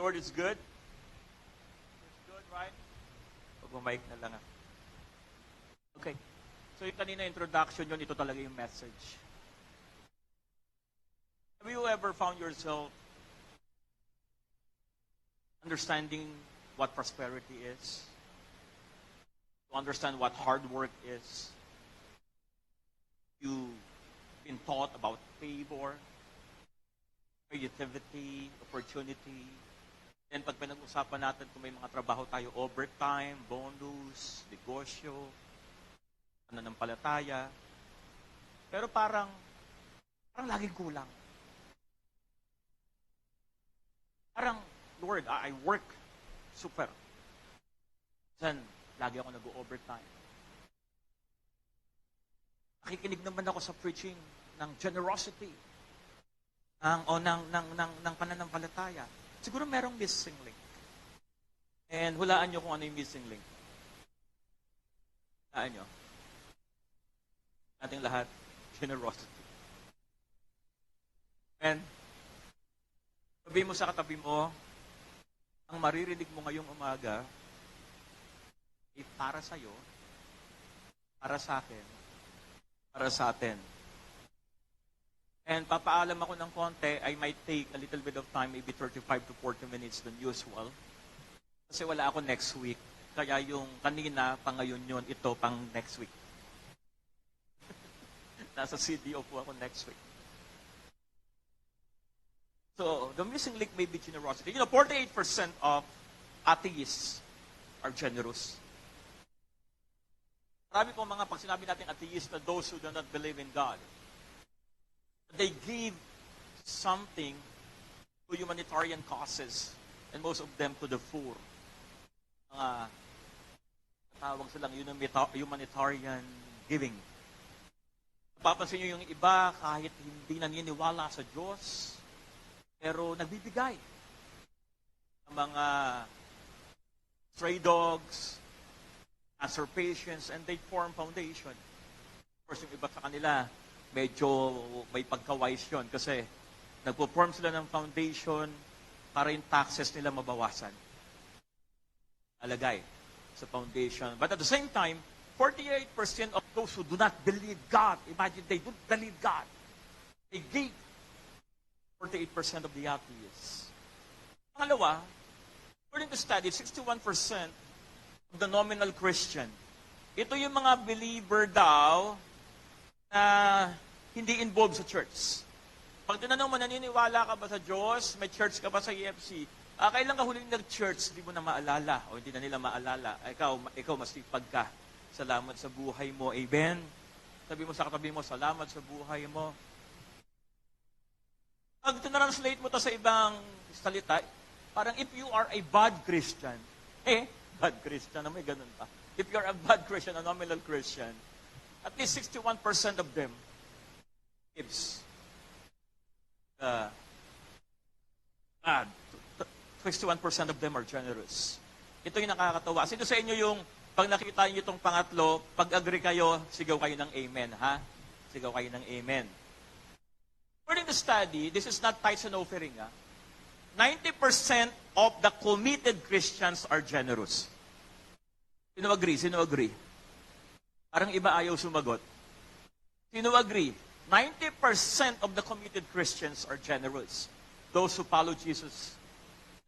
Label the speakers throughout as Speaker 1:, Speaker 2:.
Speaker 1: Lord is good? It's good, right? Pag-mic na lang. Okay. So yung kanina introduction yun, ito talaga yung message. Have you ever found yourself understanding what prosperity is? To understand what hard work is? You've been taught about favor, creativity, opportunity. Then pag pinag-usapan natin kung may mga trabaho tayo, overtime, bonus, negosyo, pananampalataya. Pero parang laging kulang. Parang, Lord, I work super. Then, lagi ako nag-overtime. Nakikinig naman ako sa preaching ng generosity, ng pananampalataya. Siguro merong missing link. And hulaan nyo kung ano yung missing link. Hulaan nyo. Ating lahat, generosity. And, sabihin mo sa katabi mo, ang maririnig mo ngayong umaga, ay para sa'yo, para sa akin, para sa atin. And papaalam ako ng konti, I might take a little bit of time, maybe 35 to 40 minutes than usual. Kasi wala ako next week. Kaya yung kanina, pang ngayon yun, ito pang next week. Nasa CDO po ako next week. So, the missing link may be generosity. 48% of atheists are generous. Marami po mga, pag sinabi natin atheist, na those who do not believe in God, they give something to humanitarian causes, and most of them to the poor. Mga tawag silang humanitarian giving. Napapansin nyo yung iba, kahit hindi naniniwala sa Diyos, pero nagbibigay. Ang mga stray dogs, cancer patients, and they form foundation. Of course, yung iba sa kanila, medyo may pagka-wise yun kasi nagpo-form sila ng foundation para yung taxes nila mabawasan. Alagay sa foundation. But at the same time, 48% of those who do not believe God, imagine they don't believe God, they gave 48% of the atheists. Pangalawa, according to studies, 61% of the nominal Christian. Ito yung mga believer daw na hindi involved sa church. Pag tinanong mo, naniniwala ka ba sa Diyos? May church ka ba sa EFC? Kailan ka huling nag-church? Hindi mo na maalala o hindi na nila maalala. Ikaw masipag ka. Salamat sa buhay mo. Amen? Sabi mo sa katabi mo, salamat sa buhay mo. Pag tinranslate mo to sa ibang salita, parang if you are a bad Christian, bad Christian, may ganun pa. If you're a bad Christian, a nominal Christian, at least 61% of them gives. 61% of them are generous. Ito yung nakakatawa. Sino sa inyo yung, pag nakita niyo itong pangatlo, pag agree kayo, sigaw kayo ng amen, ha? Sigaw kayo ng amen. According to study, this is not tithes and offering, ha? 90% of the committed Christians are generous. Sino agree? Sino agree? Parang iba ayaw sumagot. Sino agree? 90% of the committed Christians are generous. Those who follow Jesus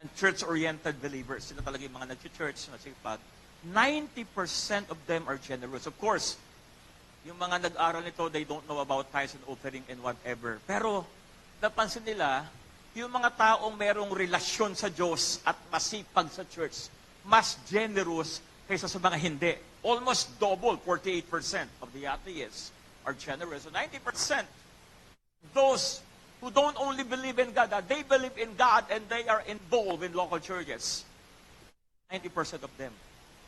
Speaker 1: and church-oriented believers. Sino talaga yung mga nag-church, nasipag. 90% of them are generous. Of course, yung mga nag-aral nito, they don't know about tithes and offering and whatever. Pero, napansin nila, yung mga taong merong relasyon sa Diyos at masipag sa church, mas generous kaysa sa mga hindi. Almost double, 48% of the atheists are generous. So 90%, those who don't only believe in God, they believe in God and they are involved in local churches. 90% of them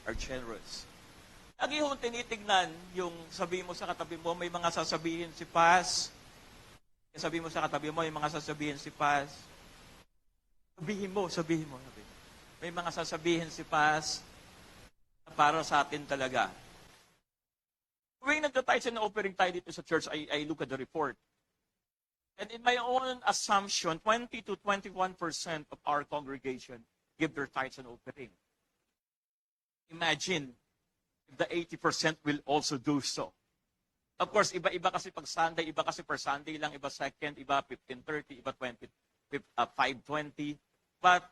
Speaker 1: are generous. Lagi yung tinitignan yung sabihin mo sa katabi mo, may mga sasabihin si Paz. Sabihin mo sa katabi mo, may mga sasabihin si Paz. Sabihin mo. May mga sasabihin si Paz para sa atin talaga. Tuwing nagtatithes and offering tayo dito sa church, I look at the report. And in my own assumption, 20 to 21% of our congregation give their tithes and offering. Imagine if the 80% will also do so. Of course, iba-iba kasi pag Sunday, iba kasi per Sunday lang, iba second, iba 15:30, iba 5:20. But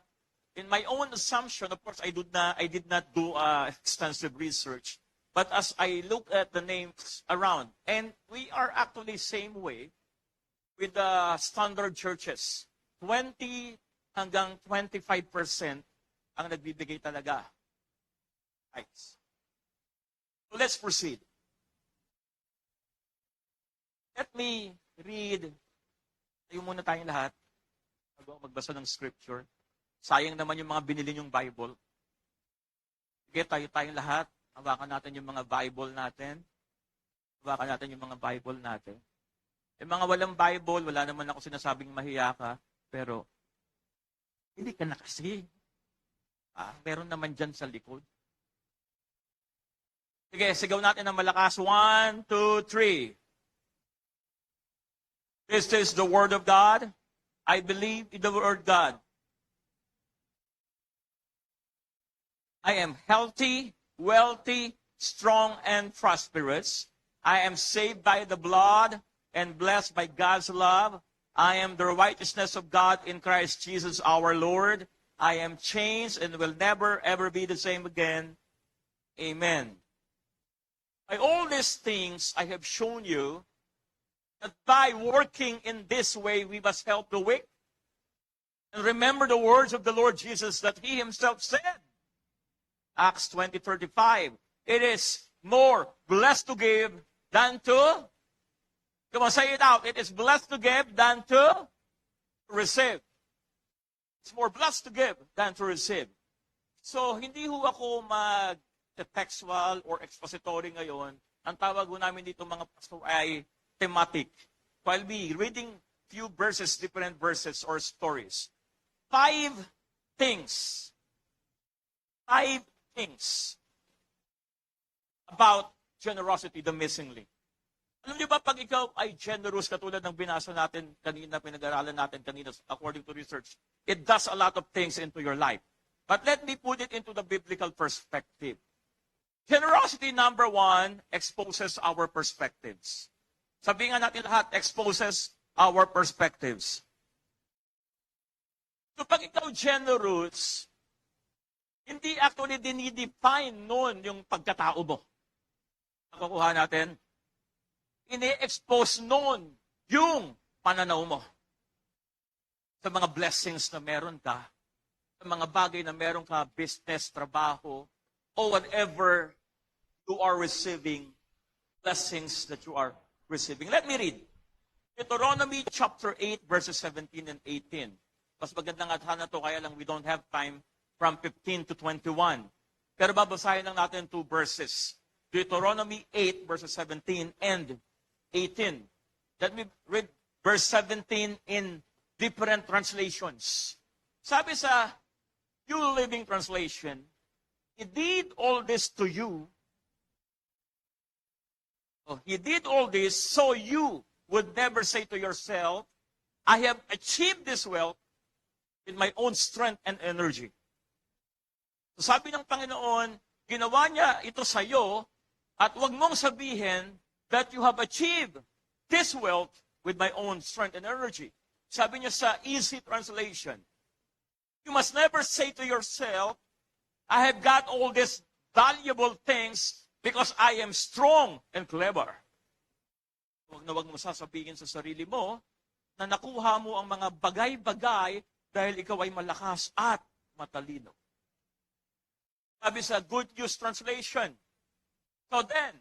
Speaker 1: in my own assumption, of course, I did not do extensive research. But as I look at the names around, and we are actually same way with the standard churches. 20 hanggang 25% ang nagbibigay talaga. Tithes. So let's proceed. Let me read. Tayo muna tayong lahat. Bago ako magbasa ng scripture. Sayang naman yung mga binili yung Bible. Sige, tayong lahat. Hawakan natin yung mga Bible natin. Hawakan natin yung mga Bible natin. Yung mga walang Bible, wala naman ako sinasabing mahiya ka, pero hindi ka na kasi. Meron naman dyan sa likod. Sige, sigaw natin ng malakas. 1, 2, 3. This is the Word of God. I believe in the Word of God. I am healthy, wealthy, strong, and prosperous. I am saved by the blood and blessed by God's love. I am the righteousness of God in Christ Jesus our Lord. I am changed and will never, ever be the same again. Amen. By all these things I have shown you, that by working in this way, we must help the weak. And remember the words of the Lord Jesus that He Himself said. Acts 20:35. It is more blessed to give than to, come on, say it out. It is blessed to give than to receive. It's more blessed to give than to receive. So, hindi ho ako mag-textual or expository ngayon. Ang tawag ho namin dito mga pastor ay thematic. I'll be reading few verses, different verses or stories. 5 things about generosity, the missing link. Alam niyo ba, pag ikaw ay generous, katulad ng binasa natin kanina, pinag-aralan natin kanina, according to research, it does a lot of things into your life. But let me put it into the biblical perspective. Generosity, number 1, exposes our perspectives. Sabihin nga natin lahat, exposes our perspectives. So pag ikaw generous, hindi actually dinidefine nun yung pagkatao mo. Nakukuha natin? Ini-expose nun yung pananaw mo. Sa mga blessings na meron ka, sa mga bagay na meron ka, business, trabaho, or whatever you are receiving, blessings that you are receiving. Let me read. Deuteronomy chapter 8, verses 17 and 18. Mas magandang adhan na to, kaya lang we don't have time from 15 to 21. Pero babasahin lang natin 2 verses. Deuteronomy 8, verses 17 and 18. Let me read verse 17 in different translations. Sabi sa New Living Translation, He did all this to you. He did all this so you would never say to yourself, I have achieved this wealth with my own strength and energy. So sabi ng Panginoon, ginawa niya ito sa iyo at huwag mong sabihin that you have achieved this wealth with my own strength and energy. Sabi niya sa Easy Translation, you must never say to yourself, I have got all these valuable things because I am strong and clever. Huwag na huwag mo sasabihin sa sarili mo na nakuha mo ang mga bagay-bagay dahil ikaw ay malakas at matalino. Sabi sa Good News Translation, so then,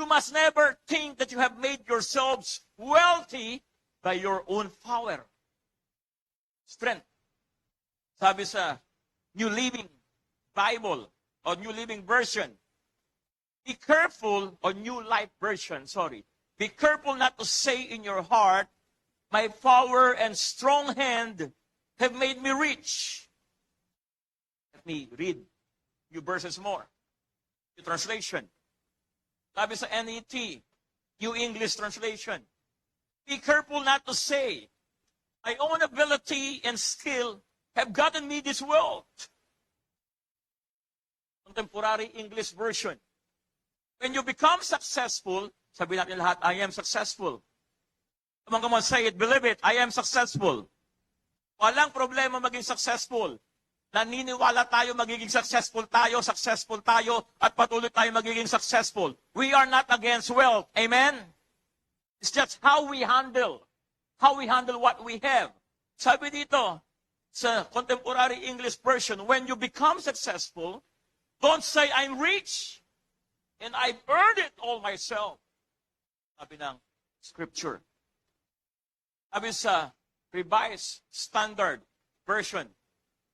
Speaker 1: you must never think that you have made yourselves wealthy by your own power. Strength. Sabi sa New Living Bible or New Living Version, be careful, or New Life Version, sorry. Be careful not to say in your heart, my power and strong hand have made me rich. Let me read few verses more. The translation. Sabi sa NET, New English Translation. Be careful not to say, my own ability and skill have gotten me this wealth. Contemporary English version. When you become successful, sabi natin lahat, I am successful. Come on, say it, believe it, I am successful. Walang problema maging successful. Naniniwala tayo magiging successful tayo, at patuloy tayo magiging successful. We are not against wealth. Amen? It's just how we handle what we have. Sabi dito, sa contemporary English version, when you become successful, don't say, I'm rich, and I've earned it all myself. Sabi ng scripture. Sabi sa Revised Standard Version,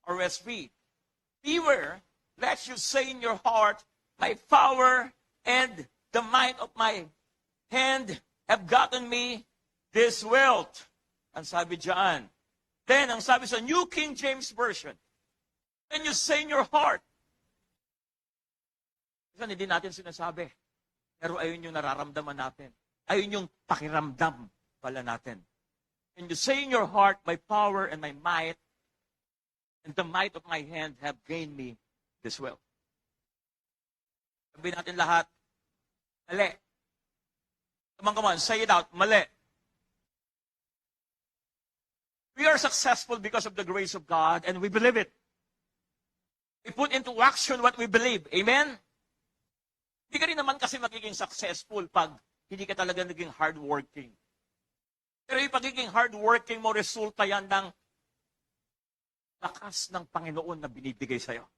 Speaker 1: RSV, beware, lest you say in your heart, my power and the might of my hand have gotten me this wealth. Ang sabi dyan. Then, ang sabi sa New King James Version, then you say in your heart, kasi hindi natin sinasabi, pero ayun yung nararamdaman natin. Ayun yung pakiramdam pala natin. And you say in your heart, my power and my might and the might of my hand have gained me this wealth. Sabi natin lahat, mali. Come on, say it out, mali. We are successful because of the grace of God and we believe it. We put into action what we believe. Amen? Hindi ka rin naman kasi magiging successful pag hindi ka talaga naging hardworking. Pero yung pagiging hardworking mo, resulta yan ng lakas ng Panginoon na binibigay sa'yo.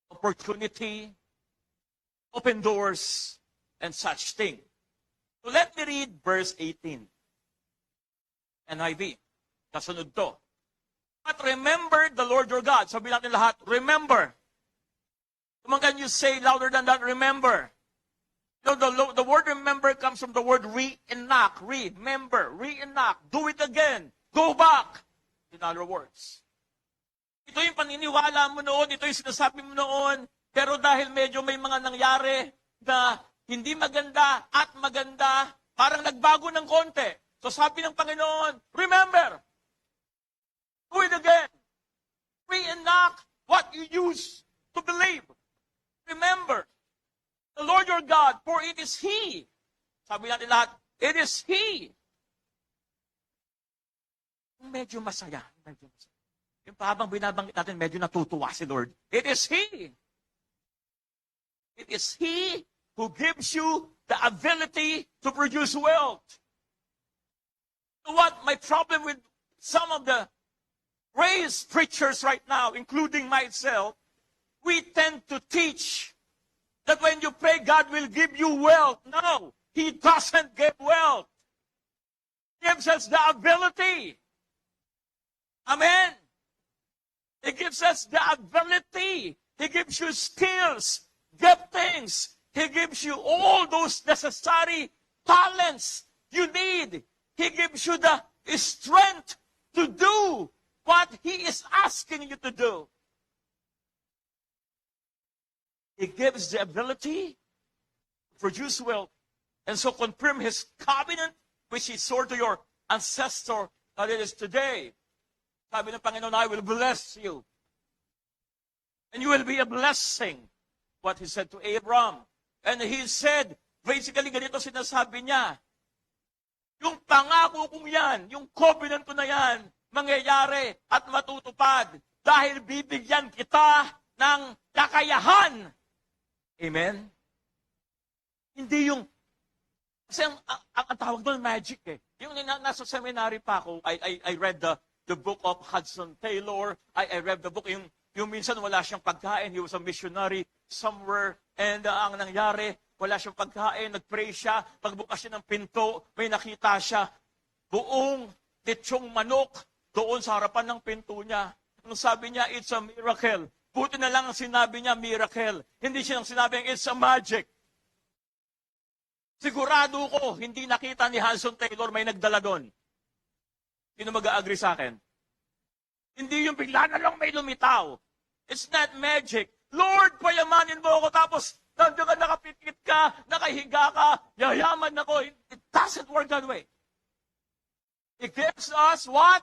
Speaker 1: Opportunity, open doors, and such thing. So let me read verse 18. NIV. Kasunod to. But remember the Lord your God. Sabi natin lahat, remember. Can you say louder than that, remember? No, the word remember comes from the word reenact. Remember, reenact. Do it again. Go back. In other words. Ito yung paniniwala mo noon, ito yung sinasabi mo noon, pero dahil medyo may mga nangyari na hindi maganda at maganda, parang nagbago ng konti. So sabi ng Panginoon, remember. Do it again. Reenact what you used to believe. Remember. The Lord your God, for it is He. Sabi natin lahat, it is He. Medyo masaya. Yung habang binabanggit natin, medyo natutuwa si Lord. It is He. It is He who gives you the ability to produce wealth. You know what? My problem with some of the raised preachers right now, including myself, we tend to teach that when you pray, God will give you wealth. No, He doesn't give wealth. He gives us the ability. Amen. He gives us the ability. He gives you skills, giftings. He gives you all those necessary talents you need. He gives you the strength to do what He is asking you to do. He gives the ability to produce wealth and so confirm His covenant which He swore to your ancestor that it is today. Sabi ng Panginoon, I will bless you. And you will be a blessing. What He said to Abraham. And He said, basically ganito sinasabi niya, yung pangako kong yan, yung covenant ko na yan, mangyayari at matutupad dahil bibigyan kita ng kakayahan. Amen? Hindi yung, kasi ang tawag doon magic eh. Yung nasa seminary pa ako, I read the book of Hudson Taylor, I read the book, yung minsan wala siyang pagkain, he was a missionary somewhere, and ang nangyari, wala siyang pagkain, nag-pray siya, pagbukas siya ng pinto, may nakita siya, buong lechong manok, doon sa harapan ng pinto niya. Ang sabi niya, it's a miracle. Buti na lang ang sinabi niya, miracle. Hindi siya nang sinabing, it's a magic. Sigurado ko, hindi nakita ni Hudson Taylor may nagdala doon. Sino mag-a-agree sa akin? Hindi yung bigla na lang may lumitaw. It's not magic. Lord, payamanin mo ako, tapos nandiyan ka, nakapikit ka, nakahiga ka, yayaman ako. It doesn't work that way. He gives us what?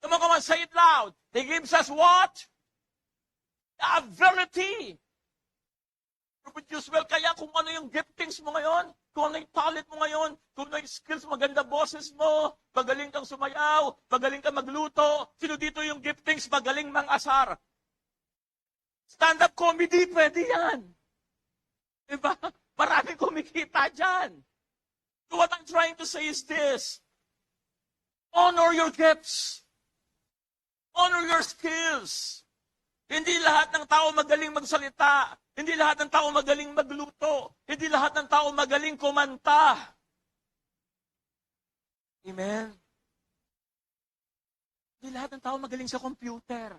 Speaker 1: Come on, say it loud. He gives us what? The ability to produce well. Kaya kung ano yung giftings mo ngayon, kung ano yung talent mo ngayon, kung ano yung skills, maganda boses mo, magaling kang sumayaw, magaling kang magluto, sino dito yung giftings, magaling mang-asar. Stand-up comedy, pwede yan. Diba? Maraming kumikita dyan. So what I'm trying to say is this. Honor your gifts. Honor your skills. Hindi lahat ng tao magaling magsalita. Hindi lahat ng tao magaling magluto. Hindi lahat ng tao magaling kumanta. Amen? Hindi lahat ng tao magaling sa computer.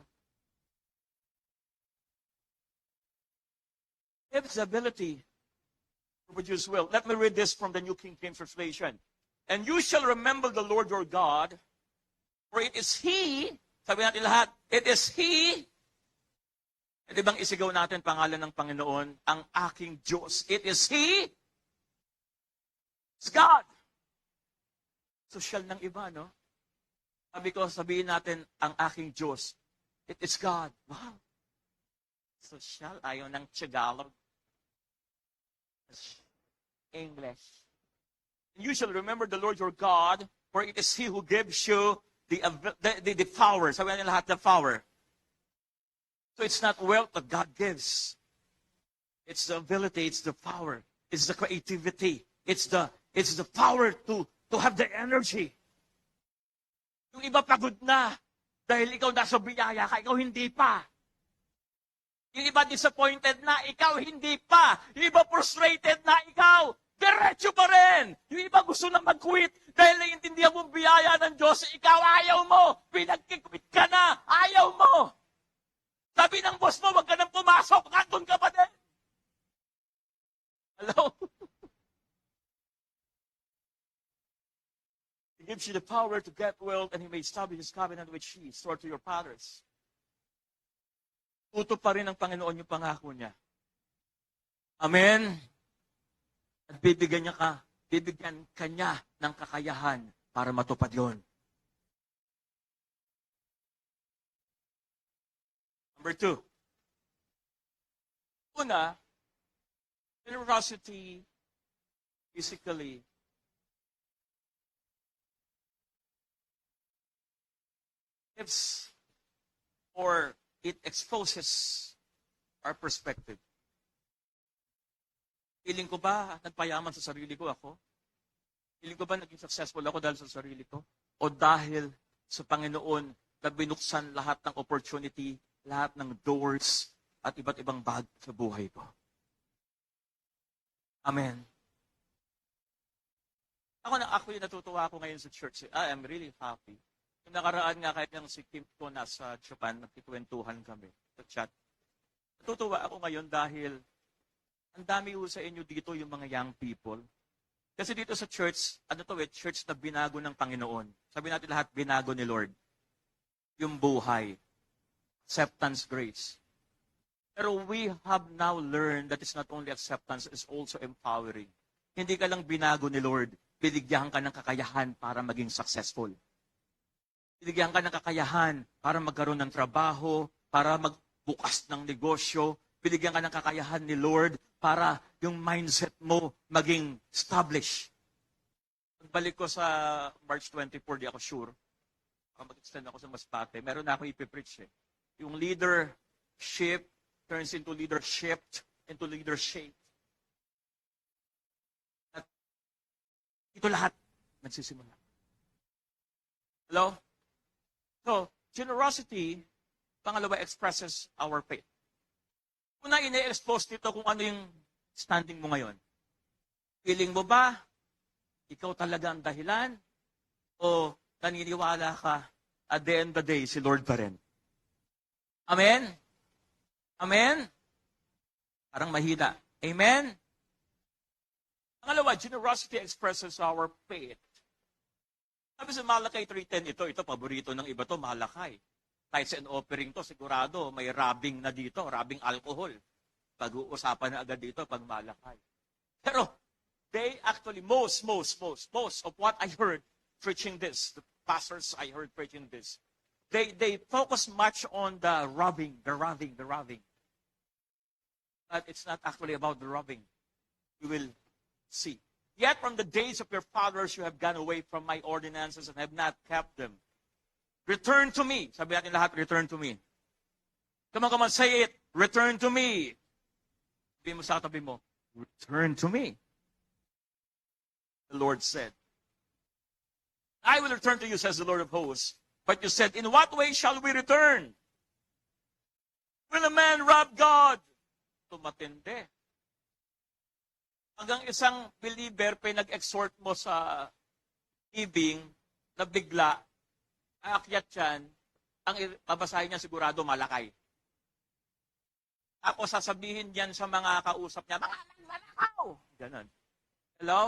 Speaker 1: It's the ability to produce will. Let me read this from the New King James Translation. And you shall remember the Lord your God, for it is He, sabi natin lahat, it is He. Pwede bang isigaw natin pangalan ng Panginoon, ang aking Diyos. It is He. It's God. Social ng iba, no? Sabi ko, sabihin natin, ang aking Diyos. It is God. Wow. Social, ayaw ng Tagalog. English. You shall remember the Lord your God, for it is He who gives you the power. Sabi natin lahat, the power. So it's not wealth that God gives. It's the ability, it's the power, it's the creativity, it's the power to have the energy. Yung iba pagod na dahil ikaw nasa biyaya ka, ikaw hindi pa. Yung iba disappointed na, ikaw hindi pa. Yung iba frustrated na, ikaw diretso pa rin. Yung iba gusto na mag-quit dahil naiintindihan mo biyaya ng Diyos, ikaw ayaw mo. Pinag-quit ka na, ayaw mo. Sabi ng boss mo, wag ka nang pumasok, nandun ka pa din. Hello? He gives you the power to get wealth, and He may establish His covenant which He swore to your fathers. Tuto pa rin ng Panginoon yung pangako niya. Amen? At bibigyan ka niya ng kakayahan para matupad yon. Number 2. Una, generosity physically gives or it exposes our perspective. Feeling ko ba nagpayaman sa sarili ko ako? Feeling ko ba naging successful ako dahil sa sarili ko? O dahil sa Panginoon na binuksan lahat ng opportunity, lahat ng doors, at iba't ibang bagay sa buhay ko? Amen. Ako natutuwa ako ngayon sa church. I'm really happy. Yung nakaraan nga kahit yung si Kim ko nasa Japan, nagkikwentuhan kami sa chat. Natutuwa ako ngayon dahil ang dami ho sa inyo dito yung mga young people. Kasi dito sa church, church na binago ng Panginoon. Sabi natin lahat, binago ni Lord. Yung buhay. Acceptance, grace. Pero we have now learned that it's not only acceptance, it's also empowering. Hindi ka lang binago ni Lord, binigyan ka ng kakayahan para maging successful. Binigyan ka ng kakayahan para magkaroon ng trabaho, para magbukas ng negosyo. Binigyan ka ng kakayahan ni Lord para yung mindset mo maging established. Pagbalik ko sa March 24, di ako sure. Mag-extend ako sa Masbate. Meron na ako ipipreach eh. Yung leadership turns into leadership, into leadership. At ito lahat nagsisimula. Hello? So, generosity, pangalawa, expresses our faith. Una, ine-expose dito kung ano yung standing mo ngayon. Feeling mo ba, ikaw talaga ang dahilan? O naniniwala ka, at the end of the day, si Lord pa rin? Amen? Amen? Parang mahina. Amen? Pangalawa, generosity expresses our faith. Sabi sa Malakay 3:10, ito paborito ng iba to, Malakay. Tithes and offering to, sigurado, may rubbing na dito, rubbing alcohol. Pag-uusapan na agad dito pag Malakay. Pero, they actually, most of what I heard, preaching this. The pastors I heard preaching this. They focus much on the robbing. But it's not actually about the robbing. You will see. Yet from the days of your fathers, you have gone away from my ordinances and have not kept them. Return to me. Sabi natin lahat, return to me. Come on, say it. Return to me. Sabi mo sa katabi mo, return to me. The Lord said, I will return to you, says the Lord of hosts. But you said, in what way shall we return? Will a man rob God? Tumatindi. Hanggang isang believer pinag-exhort mo sa giving na bigla, aakyat yan, ang babasahin niya sigurado malakay. Ako sasabihin yan sa mga kausap niya, mga manakaw! Ganon. Hello?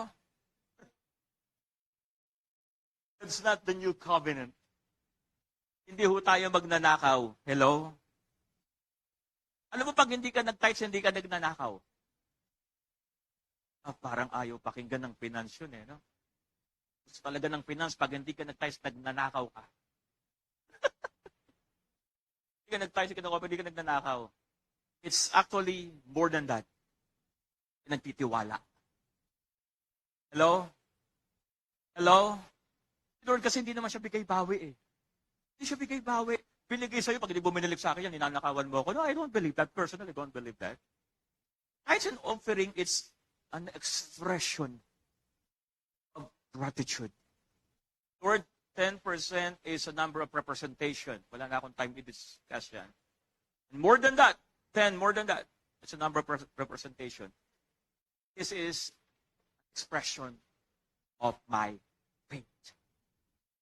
Speaker 1: It's not the new covenant. Hindi ho tayo magnanakaw. Hello? Alam mo, pag hindi ka nag-tithes, hindi ka nagnanakaw. Parang ayaw pakinggan ng finance yun eh, no? Gusto talaga ng finance, pag hindi ka nag-tithes, nagnanakaw ka. Hindi ka nag-tithes, hindi ka nagnanakaw. It's actually more than that. Nagtitiwala. Hello? Hello? Lord, kasi hindi naman siya bigay-bawi eh. Hindi siya bigay-bawi. Binigay sa'yo, pag hindi buminilig sa akin yan, ninanakawan mo ako. No, I don't believe that. Personally, I don't believe that. Tithes and offering, it's an expression of gratitude. Lord, 10% is a number of representation. Wala na akong time i-discuss yan. And more than that, it's a number of representation. This is expression of my faith.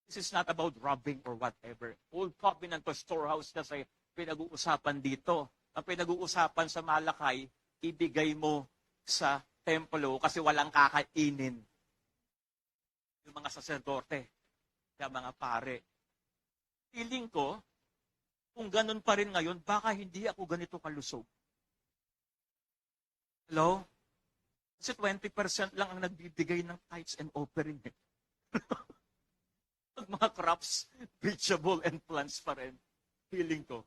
Speaker 1: This is not about robbing or whatever. Old covenant to storehouse kasi pinag-uusapan dito. Ang pinag-uusapan sa Malakay, ibigay mo sa templo kasi walang kakainin. Yung mga saserdote, yung mga pare. Feeling ko, kung ganun pa rin ngayon, baka hindi ako ganito kalusog. Hello? Kasi 20% lang ang nagbibigay ng tithes and offering. Mga crops, vegetable and plants pa rin. Feeling ko.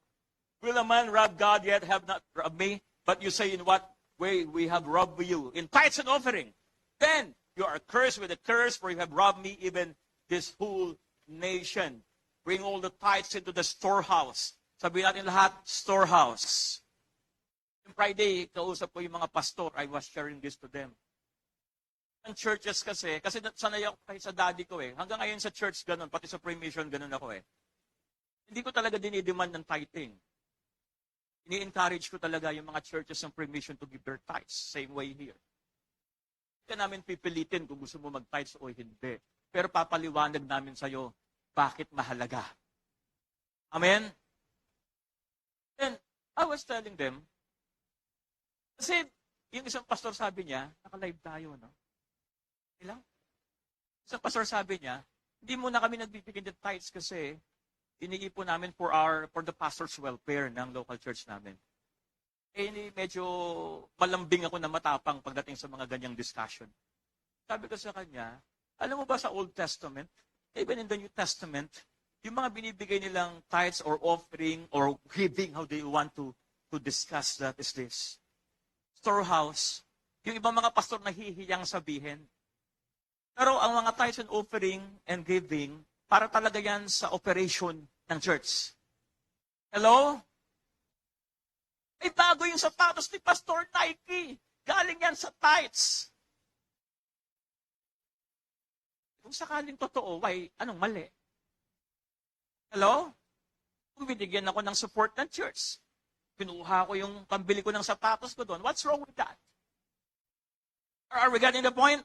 Speaker 1: Will a man rob God yet have not robbed me? But you say, in what way we have robbed you? In tithes and offering. Then you are cursed with a curse, for you have robbed me, even this whole nation. Bring all the tithes into the storehouse. Sabihin natin lahat, storehouse. Yung Friday, kausap ko yung mga pastor. I was sharing this to them. Ang churches kasi sanay ako kahit sa daddy ko eh. Hanggang ngayon sa church, ganun. Pati sa pre-mission, ganun ako eh. Hindi ko talaga dinidemand ng tithing. Ini-encourage ko talaga yung mga churches ng pre-mission to give their tithes. Same way here. Hindi ka namin pipilitin kung gusto mo mag-tithes o hindi. Pero papaliwanag namin sa'yo bakit mahalaga. Amen? And I was telling them, kasi yung isang pastor sabi niya, naka-live tayo, no? Ilang? Isang pastor sabi niya, hindi muna kami nagbibigay ng tithes kasi iniipon namin for the pastor's welfare ng local church namin. Eh, medyo malambing ako na matapang pagdating sa mga ganyang discussion. Sabi ko sa kanya, alam mo ba sa Old Testament, even in the New Testament, yung mga binibigay nilang tithes or offering or giving, how they want to discuss that is this. Storehouse, yung ibang mga pastor nahihiyang sabihin. Pero ang mga tithes and offering and giving, para talaga yan sa operation ng church. Hello? Ay, bago yung sapatos ni Pastor Nike. Galing yan sa tithes. Kung sakaling totoo, why, anong mali? Hello? Kung binigyan ako ng support ng church, pinuha ko yung pambili ko ng sapatos ko doon, what's wrong with that? Are we getting the point?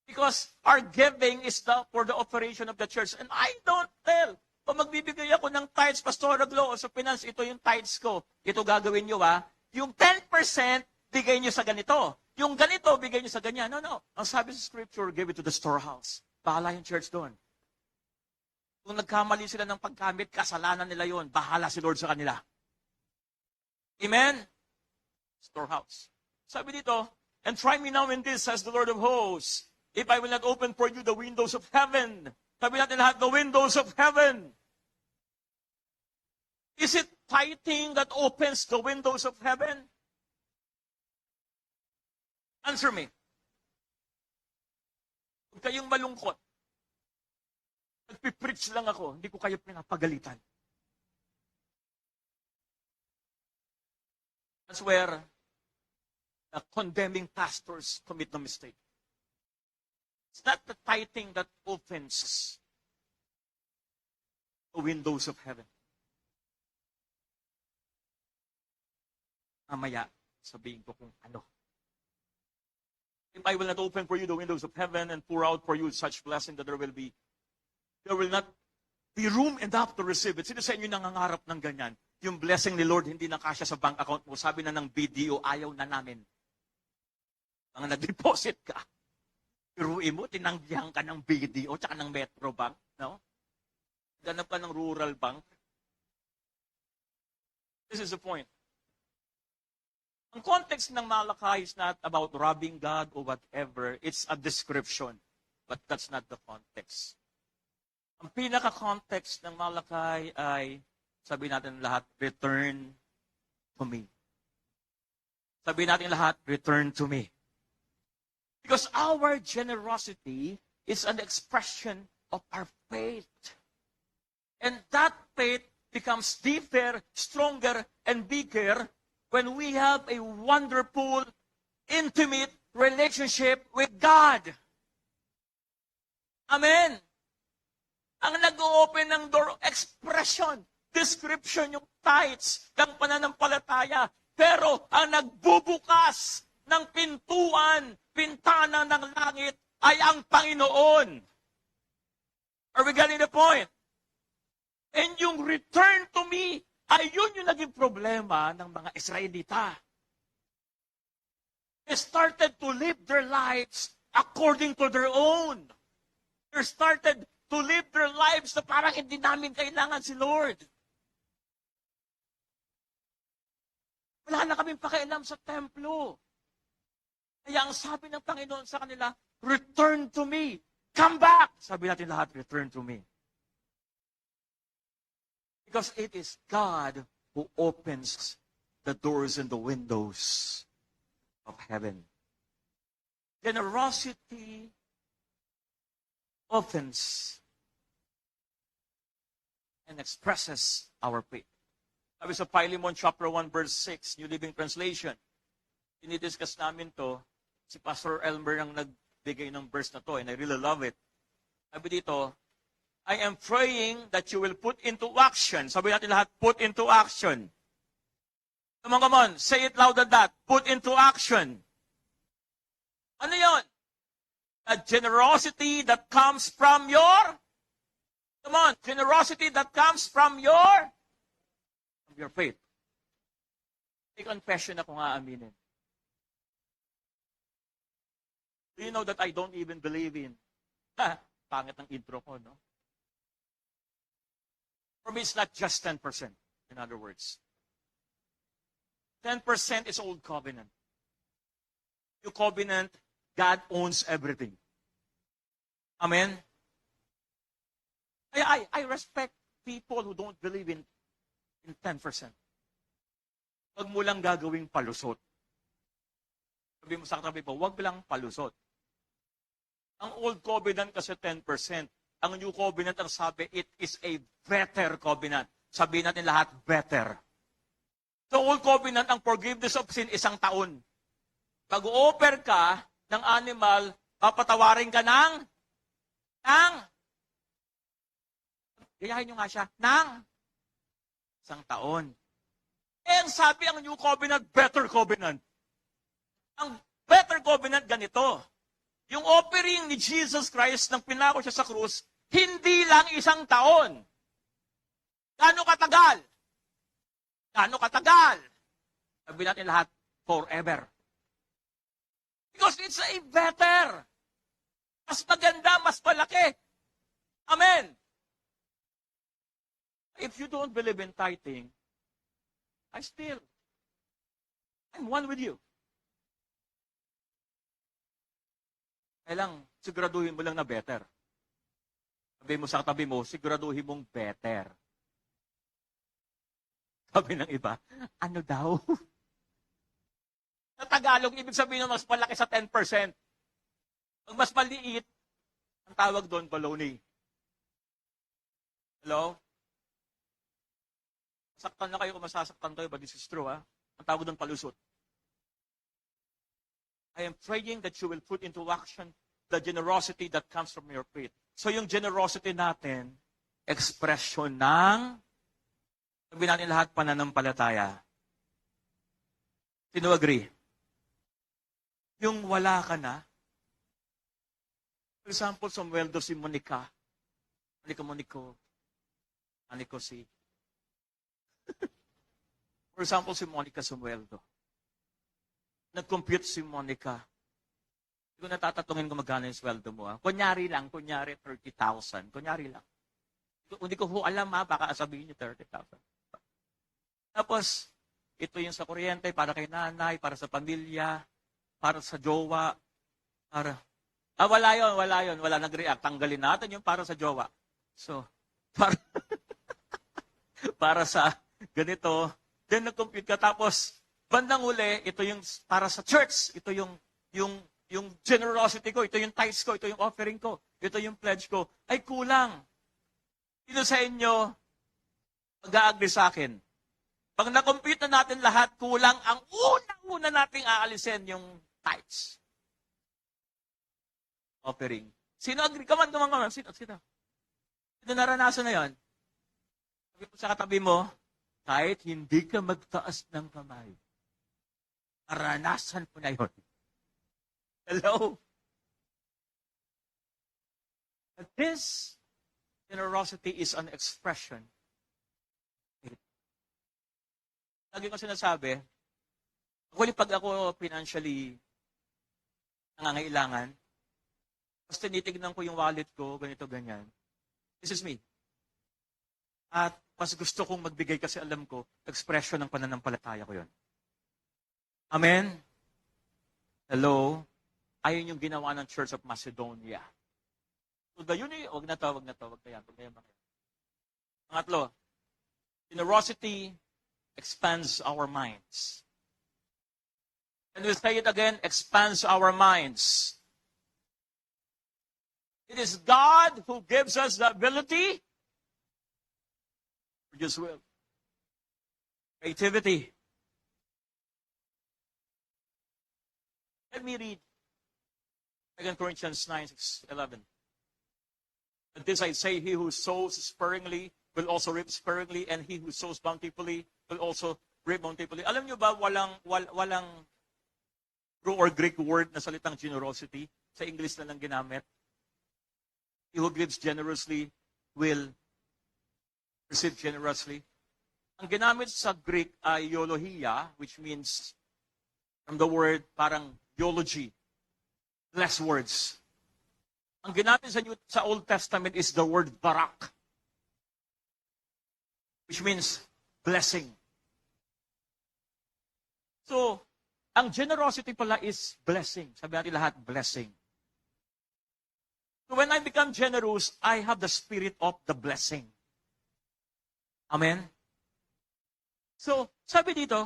Speaker 1: Because our giving is for the operation of the church. And I don't tell. Kung magbibigay ako ng tithes, pastoral law, o sa finance, ito yung tithes ko. Ito gagawin nyo Yung 10%, bigay nyo sa ganito. Yung ganito, bigay nyo sa ganyan. No. Ang sabi sa scripture, give it to the storehouse. Bahala yung church doon. Kung nagkamali sila ng pagkamit, kasalanan nila yon. Bahala si Lord sa kanila. Amen? Storehouse. Sabi dito, and try me now in this, says the Lord of hosts. If I will not open for you the windows of heaven. Sabi natin lahat, the windows of heaven. Is it tithing that opens the windows of heaven? Answer me. Huwag kayong malungkot. Nagpipreach lang ako, hindi ko kayo pinapagalitan. That's where the condemning pastors commit the mistake. It's not the tithing that opens the windows of heaven. Mamaya, sabihin ko kung ano. If I will not open for you the windows of heaven and pour out for you such blessing that there will not be room enough to receive it. Sino sa inyo nangangarap ng ganyan? Yung blessing ni Lord hindi nakasya sa bank account mo. Sabi na ng BDO, ayaw na namin. Ang nag-deposit ka. Piruin mo, tinanggihan ka ng BDO tsaka ng Metro Bank. No? Ganap ka ng rural bank. This is the point. Ang context ng Malachi is not about robbing God or whatever. It's a description. But that's not the context. Ang pinaka-context ng Malachi ay, sabi natin lahat, return to me. Sabi natin lahat, return to me. Because our generosity is an expression of our faith. And that faith becomes deeper, stronger, and bigger when we have a wonderful, intimate relationship with God. Amen. Ang nag-open ng door, expression, description yung tithes ng pananampalataya. Pero ang nagbubukas ng pintuan, pintana ng langit ay ang Panginoon. Are we getting the point? And yung return to me, ay yun yung naging problema ng mga Israelita. They started to live their lives according to their own. They started to live their lives na parang hindi namin kailangan si Lord. Wala na kaming pakialam sa templo. Kaya ang sabi ng Panginoon sa kanila, return to me. Come back! Sabi natin lahat, return to me. Because it is God who opens the doors and the windows of heaven. Generosity opens and expresses our faith. Sabi sa Philemon chapter 1 verse 6, New Living Translation, dinidiscuss namin to, si Pastor Elmer ang nagbigay ng verse na to, and I really love it. Sabi dito, I am praying that you will put into action. Sabi natin lahat, put into action. Come on, say it louder than that. Put into action. Ano yon? A generosity that comes from your, generosity that comes from your faith. May confession ako nga aminin. Do you know that I don't even believe in, pangit ng intro ko, no? For me, it's not just 10%, in other words. 10% is old covenant. New covenant, God owns everything. Amen? I respect people who don't believe in 10%. Huwag mo lang gagawing palusot. Sabi mo sa katabi po, huwag lang palusot. Ang old covenant kasi 10%. Ang new covenant, ang sabi, it is a better covenant. Sabihin natin lahat, better. So, old covenant, ang forgiveness of sin, 1 taon. Pag-offer ka ng animal, papatawarin ka ng gayahin nyo nga siya, ng 1 taon. Eh, ang sabi ang new covenant, better covenant. Ang better covenant, ganito. Yung offering ni Jesus Christ nang pinako siya sa krus, hindi lang 1 taon. Gaano katagal? Gaano katagal? Sabi natin lahat, forever. Because it's a better. Mas maganda, mas malaki. Amen. If you don't believe in tithing, I'm one with you. Kailang siguraduhin mo lang na better. Sabi mo sa katabi mo, siguraduhin mong better. Sabi ng iba, ano daw? Sa Tagalog, ibig sabihin ng mas malaki sa 10%. Pag mas maliit, ang tawag doon, baloney. Hello? Saktan na kayo kung masasaktan kayo, but this is true, ha? Ang tawag doon, palusot. I am praying that you will put into action the generosity that comes from your faith. So yung generosity natin, expression ng, sabi natin lahat, pananampalataya. Sino agree? Yung wala ka na, for example, sumweldo si Monica. Monica si. For example, si Monica sumweldo. Nag-compute si Monica. Hindi ko natatatungin kung magkano yung sweldo mo. Kunyari 30,000. Kunyari lang. Hindi ko alam baka sabihin niyo 30,000. Tapos, ito yung sa kuryente, para kay nanay, para sa pamilya, para sa jowa, wala yun, nag-react. Tanggalin natin yung para sa jowa. So, para sa ganito, then nag-compute ka, tapos, bandang uli, ito yung para sa church, ito yung generosity ko, ito yung tithes ko, ito yung offering ko, ito yung pledge ko, ay kulang. Sino sa inyo mag-a-agree sa akin? Pag na-compute na natin lahat, kulang ang unang-una nating aalisin yung tithes. Offering. Sino agree? Come on. Sino? Sino naranasan na yon? Sabi mo sa katabi mo, kahit hindi ka magtaas ng kamay, naranasan ko na yon. Hello? But this generosity is an expression. Lagi ko sinasabi, pag ako financially nangangailangan, tapos tinitignan ko yung wallet ko, ganito, ganyan. This is me. At mas gusto kong magbigay kasi alam ko, expression ng pananampalataya ko yon. Amen? Hello? Ayun yung ginawa ng Church of Macedonia. So, yun eh, wag na to. Pangatlo, generosity expands our minds. And we'll say it again, expands our minds. It is God who gives us the ability to produce will. Creativity. Let me read 2 Corinthians 9:11. And this I say, he who sows sparingly will also reap sparingly, and he who sows bountifully will also reap bountifully. Alam nyo ba, walang Hebrew or Greek word na salitang generosity. Sa English na lang ginamit. He who gives generously will receive generously. Ang ginamit sa Greek ay eulogia, which means, from the word, parang eulogy. Less words. Ang ginamit sa Old Testament is the word barak, which means blessing. So, ang generosity pala is blessing. Sabi natin lahat, blessing. So when I become generous, I have the spirit of the blessing. Amen? So, sabi dito,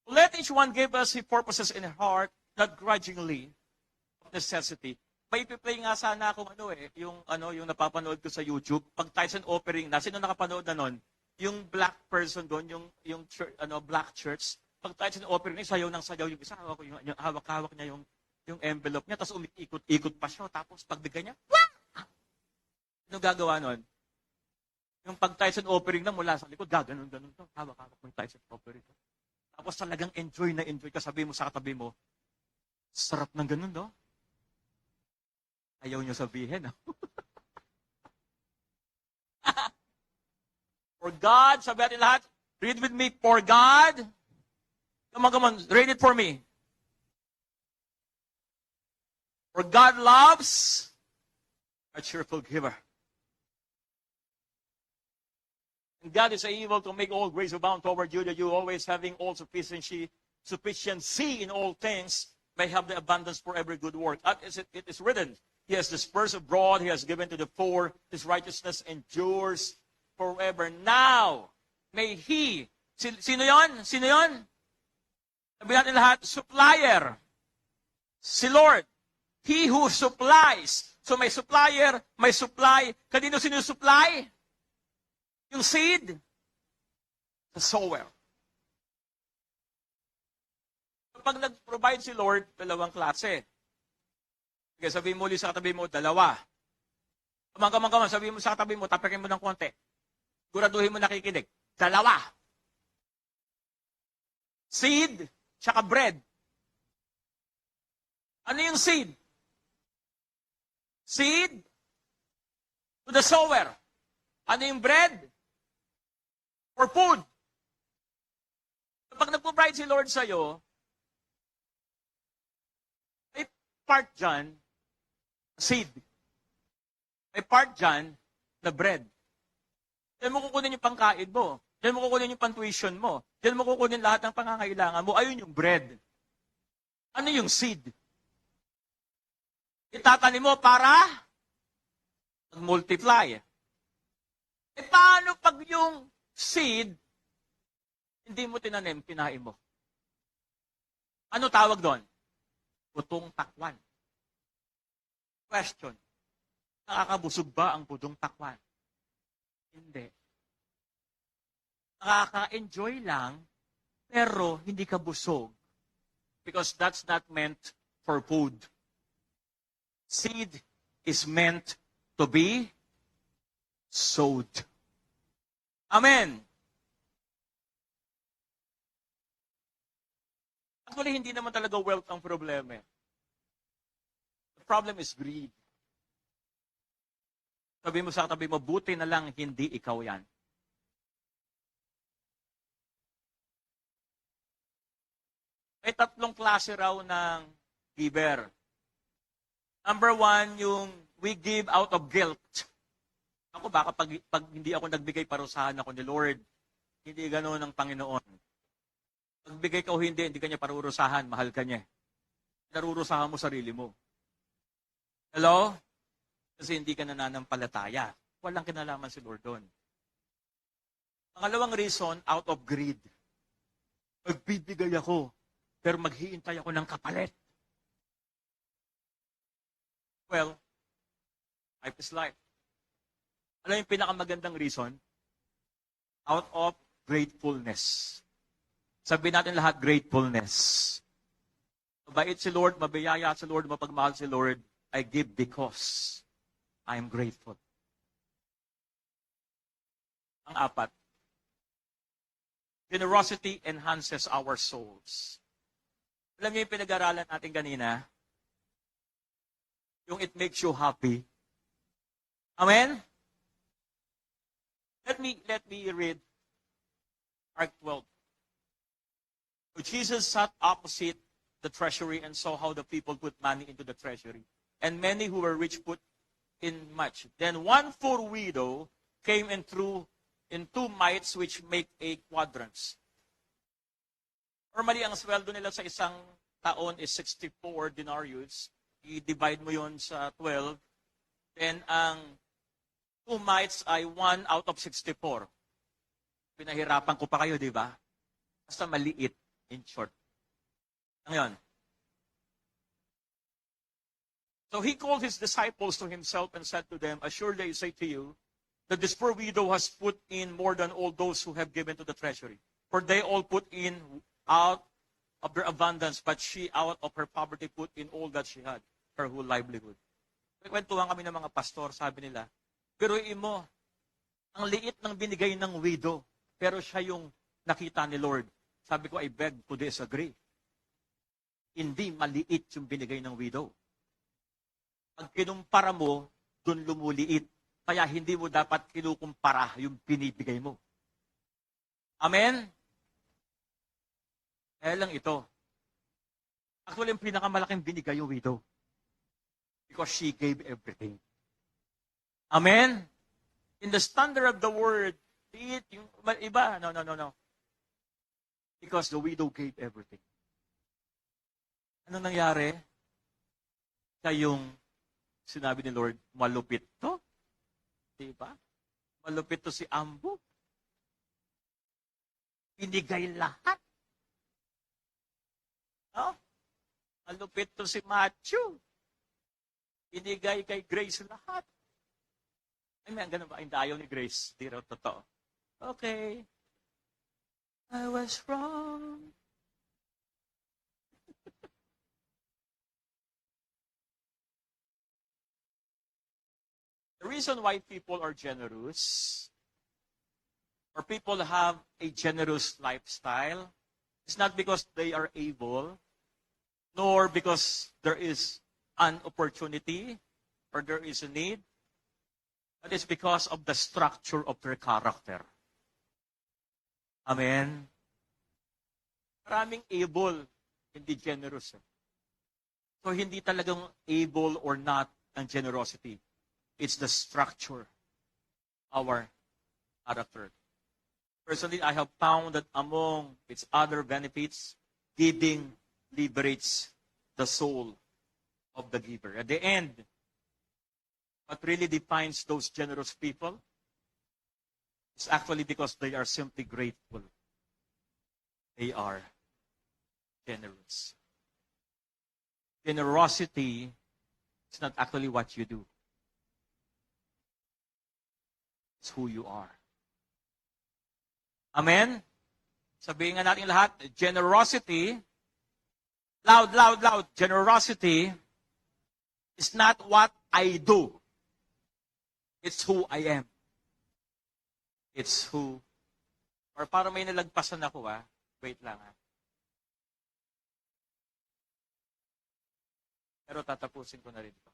Speaker 1: let each one give us his purposes in heart, not grudgingly, of necessity. May ipi-play nga sana kung yung napapanood ko sa YouTube, pag tithes and offering na, sino nakapanood na nun? Yung black person doon, yung church, black church, pag tithes and offering, sayaw ng sayaw yung isa, hawak niya yung envelope niya, tapos umiikot-ikot pa siya, tapos pagbigay niya, wah! Ano gagawa nun? Yung pag tithes and offering na mula sa likod, gaganon to, hawak-hawak mo yung tithes and offering. Tapos talagang enjoy na enjoy ka, sabi mo sa katabi mo, sarap ng ganun, no? Ayaw niyo sabihin, no? For God, sabi natin lahat, read with me, for God, come on, read it for me. For God loves a cheerful giver. And God is able to make all grace abound toward you, that you always having all sufficiency in all things, may have the abundance for every good work. It is written, He has dispersed abroad. He has given to the poor. His righteousness endures forever. Now, may He, sino yon? Sino yon? Sabi natin lahat, supplier. Si Lord. He who supplies. So may supplier, may supply. Kanino sinusupply? Yung seed. The sower. Pag nag-provide si Lord, dalawang klase. Okay, sabihin mo ulit sa katabi mo, dalawa. Kamang, sabihin mo sa katabi mo, tapakin mo ng konti. Siguraduhin mo nakikinig. Dalawa. Seed, tsaka bread. Ano yung seed? Seed to the sower. Ano yung bread? For food. Pag nag-provide si Lord sa'yo, may part dyan, seed. May part dyan na bread. Diyan mo kukunin yung pangkain mo. Diyan mo kukunin yung pantuition mo. Diyan mo kukunin lahat ng pangangailangan mo. Ayun yung bread. Ano yung seed? Itatanim mo para mag-multiply. E paano pag yung seed, hindi mo tinanim, kinain mo? Ano tawag doon? Putong takwan. Question. Nakakabusog ba ang putong takwan? Hindi. Nakaka-enjoy lang, pero hindi ka busog. Because that's not meant for food. Seed is meant to be sowed. Amen. Actually, hindi naman talaga wealth ang problema. The problem is greed. Sabi mo sa katabi mo, buti na lang hindi ikaw yan. May tatlong klase raw ng giver. Number one, yung we give out of guilt. Ako baka pag hindi ako nagbigay, parusahan ako ni Lord. Hindi ganoon ang Panginoon. Pagbigay ka o hindi ka niya parurusahan, mahal ka niya. Narurusahan mo sarili mo. Hello? Kasi hindi ka nananampalataya. Walang kinalaman si Lord doon. Pangalawang reason, out of greed. Magbibigay ako, pero maghihintay ako ng kapalit. Well, life is life. Alam yung pinakamagandang reason? Out of gratefulness. Sabi natin lahat, gratefulness. Mabait si Lord, mabiyaya si Lord, mapagmahal si Lord, I give because I am grateful. Ang apat, generosity enhances our souls. Alam niyo yung pinag-aralan natin kanina? Yung it makes you happy. Amen? Let me read Mark 12. So Jesus sat opposite the treasury and saw how the people put money into the treasury. And many who were rich put in much. Then one poor widow came and threw in 2 mites which make a quadrans. Normally, ang sweldo nila sa isang taon is 64 denarius. I-divide mo yon sa 12. Then ang 2 mites ay 1 out of 64. Pinahirapan ko pa kayo, di ba? Basta maliit, in short. Ngayon. So he called his disciples to himself and said to them, assuredly I say to you, that this poor widow has put in more than all those who have given to the treasury. For they all put in out of their abundance, but she out of her poverty put in all that she had, her whole livelihood. Kwentuhan kami ng mga pastor, sabi nila, pero mo, ang liit ng binigay ng widow, pero siya yung nakita ni Lord. Sabi ko, I beg to disagree. Hindi maliit yung binigay ng widow. Pag kinumpara mo, dun lumuliit. Kaya hindi mo dapat kinukumpara yung binibigay mo. Amen? Kaya lang ito. Actually, yung pinakamalaking binigay yung widow. Because she gave everything. Amen? In the standard of the word, yung iba, no. Because the widow gave everything. Ano nangyari? Siya yung Sinabi ni Lord, malupit to. Diba? Malupit to si Ambo. Binigay lahat. No? Malupit to si Matthew. Binigay kay Grace lahat. Ay, may ganun ba? Ang dayo ni Grace. Di raw totoo. Okay. I was wrong. The reason why people are generous, or people have a generous lifestyle, is not because they are able, nor because there is an opportunity, or there is a need, but it's because of the structure of their character. Amen? Maraming able, hindi generous. So, hindi talagang able or not ang generosity. It's the structure, our character. Personally, I have found that among its other benefits, giving liberates the soul of the giver. At the end, what really defines those generous people is actually because they are simply grateful. They are generous. Generosity is not actually what you do. It's who you are. Amen? Sabihin nga natin lahat, generosity, loud, loud, loud, generosity is not what I do. It's who I am. It's who, or para may nalagpasan ako wait lang Pero tatapusin ko na rin ito.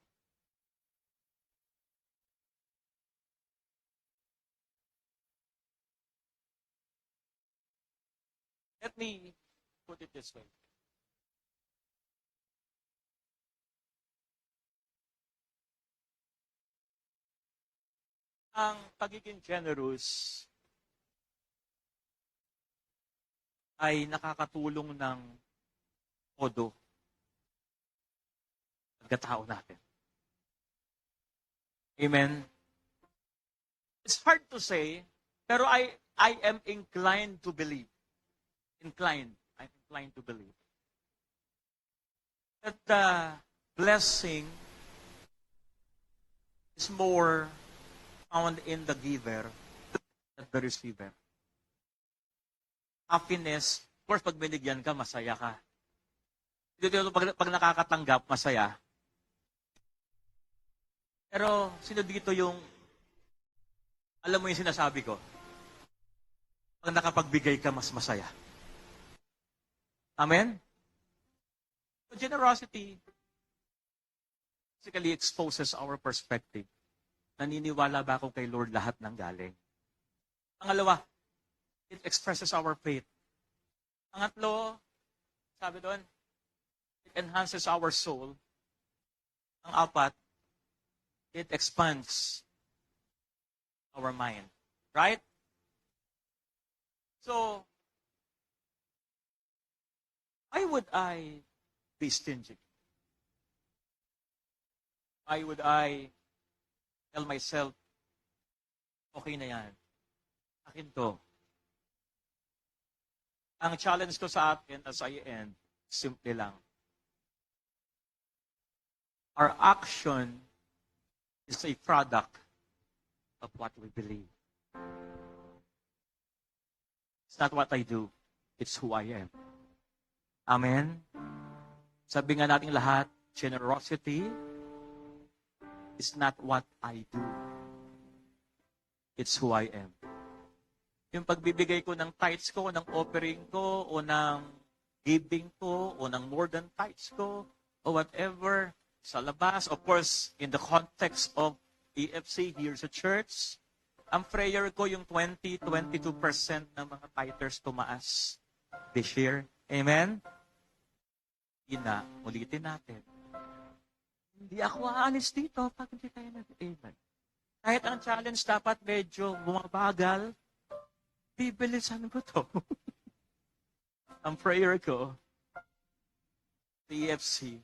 Speaker 1: Let me put it this way. Ang pagiging generous ay nakakatulong ng todo pagkatao natin. Amen? It's hard to say, pero I am inclined to believe. I'm inclined to believe that the blessing is more found in the giver than the receiver. Happiness, of course, pag binigyan ka, masaya ka. Pag nakakatanggap, masaya. Pero, sino dito yung, alam mo yung sinasabi ko? Pag nakapagbigay ka, mas masaya. Amen? So, generosity basically exposes our perspective. Naniniwala ba ako kay Lord lahat ng galing? Pangalawa, it expresses our faith. Pangatlo, sabi doon, it enhances our soul. Ang apat, it expands our mind. Right? So, why would I be stingy? Why would I tell myself, okay na yan. Akin to. Ang challenge ko sa atin as I end, simple lang. Our action is a product of what we believe. It's not what I do, it's who I am. Amen? Sabi nga natin lahat, generosity is not what I do. It's who I am. Yung pagbibigay ko ng tithes ko, ng offering ko, o ng giving ko, o ng more than tithes ko, o whatever, sa labas, of course, in the context of EFC here sa church, ang prayer ko yung 20-22% ng mga tithers tumaas this year. Amen? Yun na, ulitin natin. Hindi ako aalis dito pag hindi tayo nag-amen. Kahit ang challenge dapat medyo bumabagal, bibilisan ko to. Ang prayer ko, TFC,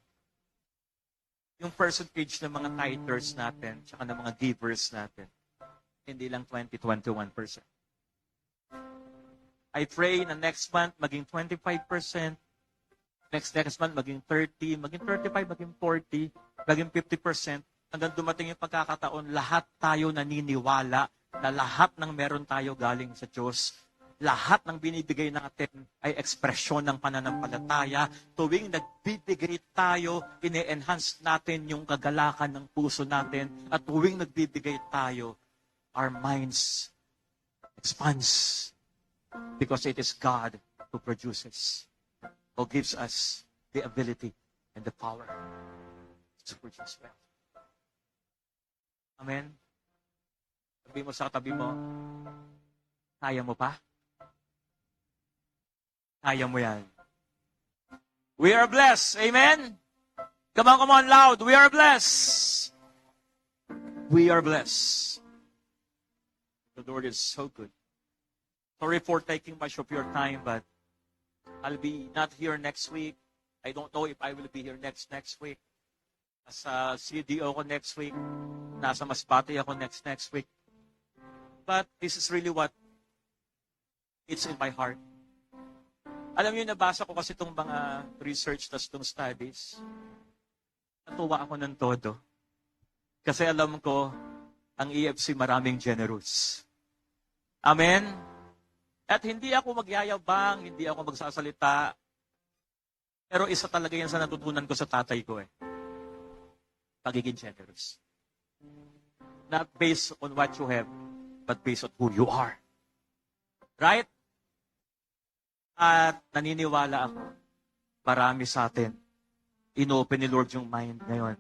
Speaker 1: yung percentage ng mga tithers natin, tsaka ng mga givers natin, hindi lang 20-21%. I pray na next month maging 25%, next month maging 30, maging 35, maging 40, maging 50%, hanggang dumating yung pagkakataon, lahat tayo naniniwala na lahat ng meron tayo galing sa Diyos. Lahat ng binibigay natin ay ekspresyon ng pananampalataya. Tuwing nagbibigay tayo, ine-enhance natin yung kagalakan ng puso natin. At tuwing nagbibigay tayo, our minds expands. Because it is God who produces, who gives us the ability and the power to produce wealth. Amen? Sabi mo sa katabi mo, kaya mo pa? Kaya mo yan. We are blessed. Amen? Come on, loud. We are blessed. We are blessed. The Lord is so good. Sorry for taking much of your time, but I'll be not here next week. I don't know if I will be here next week. Nasa CDO ko next week. Nasa Masbate ako next week. But this is really what it's in my heart. Alam niyo, nabasa ko kasi itong mga research tas itong studies. Natuwa ako ng todo. Kasi alam ko, ang EFC maraming generous. Amen? At hindi ako magyayabang, hindi ako magsasalita. Pero isa talaga yan sa natutunan ko sa tatay ko eh. Pagiging generous. Not based on what you have, but based on who you are. Right? At naniniwala ako, marami sa atin, inopen ni Lord yung mind ngayon.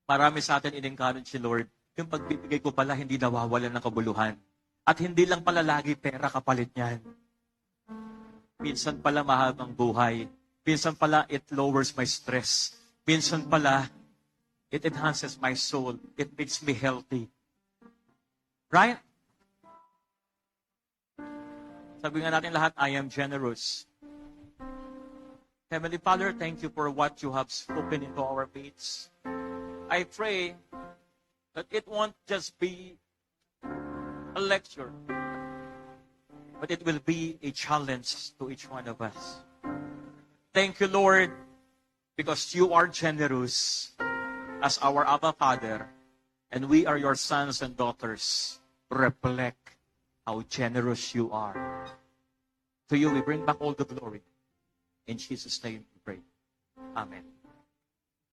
Speaker 1: Marami sa atin in-encourage si Lord, yung pagbibigay ko pala hindi nawawalan ng kabuluhan. At hindi lang pala lagi pera kapalit niyan. Minsan pala mahabang buhay. Minsan pala it lowers my stress. Minsan pala it enhances my soul. It makes me healthy. Right? Sabi nga natin lahat, I am generous. Heavenly Father, thank you for what you have spoken into our midst. I pray that it won't just be a lecture, but it will be a challenge to each one of us. Thank you, Lord, because you are generous as our Abba Father, and we are your sons and daughters. Reflect how generous you are. To you we bring back all the glory. In Jesus' name we pray. Amen.